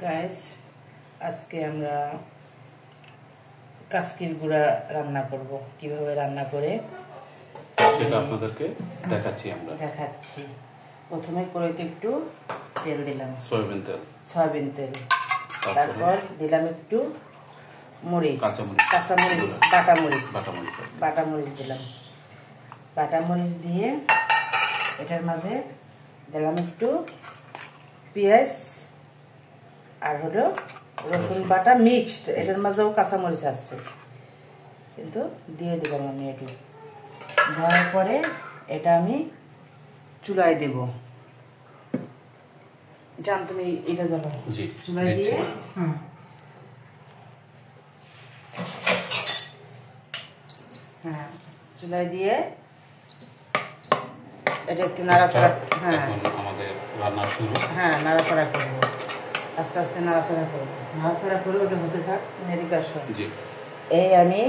Guys, আজকে আমরা কাসকির গুঁড়া রান্না করব। কিভাবে রান্না করে সেটা আপনাদেরকে দেখাচ্ছি। প্রথমে কড়াইতে একটু তেল দিলাম, সয়াবিন তেল। তারপর দিলাম একটু মরিচ, কাঁচামরিচ, বাটা মরিচ দিলাম। বাটা মরিচ দিয়ে এটার মাঝে দিলাম একটু পেঁয়াজ আর হলো রসুন বাটা মিক্সড। এটার মাঝেও কাঁচামরিচ আসছে, কিন্তু দিয়ে দিলাম আমি একটু। দেওয়ার পরে এটা আমি চুলায় দেব। জান তুমি এটা যাবো চুলায় দিয়ে, চুলায় দিয়ে এটা একটু নাড়াচাড়া, নাড়াচাড়া করবো, আস্তে আস্তে নাড়াচাড়া করবো। নাড়াচাড়া করে ওটা হতে থাক। এদিকে এই আমি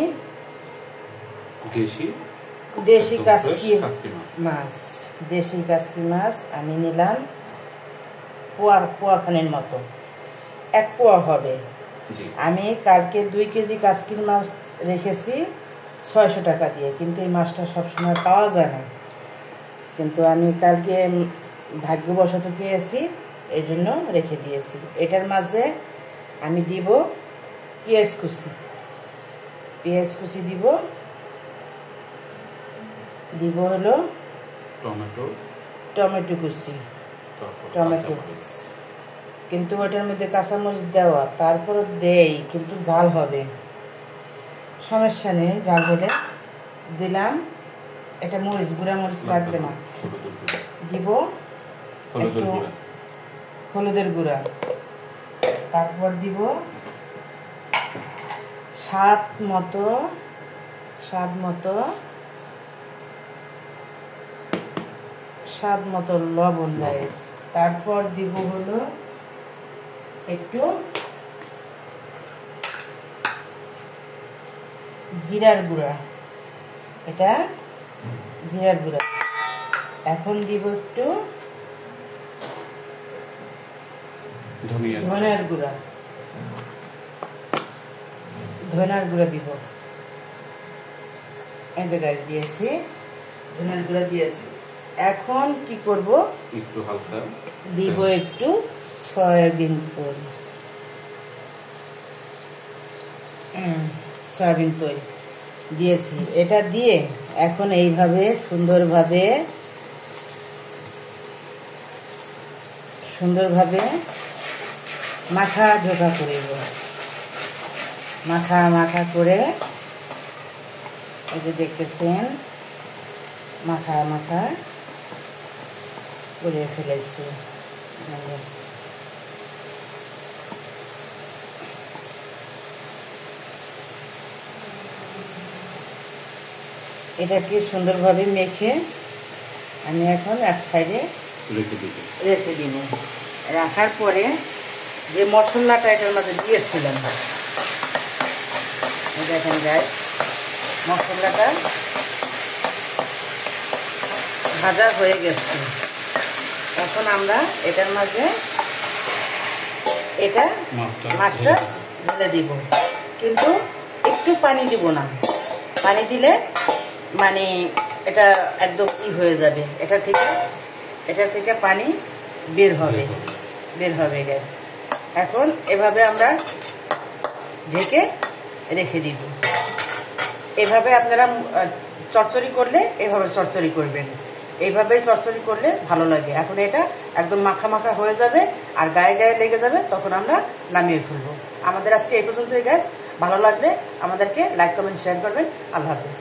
দেশি কাসকি মাছ আমি নিলাম পোয়াখানির মতো, 1 পোয়া হবে। আমি কালকে 2 কেজি কাসকির মাছ রেখেছি 600 টাকা দিয়ে, কিন্তু এই মাছটা সবসময় পাওয়া যায় না। কিন্তু আমি কালকে ভাগ্যবশত পেয়েছি, এই জন্য রেখে দিয়েছি। এটার মাঝে আমি দিব পেঁয়াজ কুচি দিব হলো টমেটো কুচি, কিন্তু ওটার মধ্যে কাঁচামরিচ দেওয়া, তারপরে দেই, কিন্তু ঝাল হবে, সমস্যা নেই, ঝাল হলে দিলাম। এটা মরিচ, গুঁড়া মরিচ লাগবে না। দিব একটু হলুদের গুঁড়া, তারপর দিব স্বাদ মতো লবণ গাইস। তারপর দিব হলো একটু জিরার গুঁড়া, এটা জিরার গুঁড়া। এখন দিব একটু ধনিয়ার গুঁড়া দিব। এই জায়গায় দিয়েছি, ধনিয়ার গুঁড়া দিয়েছি। এখন কি করব, একটু হালকা দিব একটু সয়াবিন তেল দিয়েছি। এটা দিয়ে এখন এইভাবে সুন্দরভাবে মাখা করিব। মাখা করে এই যে দেখতেছেন, মাখা করে ফেলেছি। এটাকে সুন্দরভাবে মেখে আমি এখন এক সাইডে রেখে দিব। রাখার পরে যে মশলাটা এটার মধ্যে দিয়েছিলাম, দেখেন গাইস, মশলাটা ভাজা হয়ে গেছে। এখন আমরা এটার মাঝে মাছটা ঢেলে দিব, কিন্তু একটু পানি দিব না। পানি দিলে মানে এটা একদম হয়ে যাবে, এটা থেকে পানি বের হবে গ্যাস। এখন এভাবে আমরা ঢেকে রেখে দিব। এভাবে আপনারা চচ্চড়ি করলে এভাবে চচ্চড়ি করবেন, এইভাবে চচ্চড়ি করলে ভালো লাগে। এখন এটা একদম মাখা হয়ে যাবে আর গায়ে লেগে যাবে, তখন আমরা নামিয়ে ফেলবো। আমাদের আজকে এই পর্যন্তই গাইস। ভালো লাগলে আমাদেরকে লাইক, কমেন্ট, শেয়ার করবেন। আল্লাহ হাফেজ।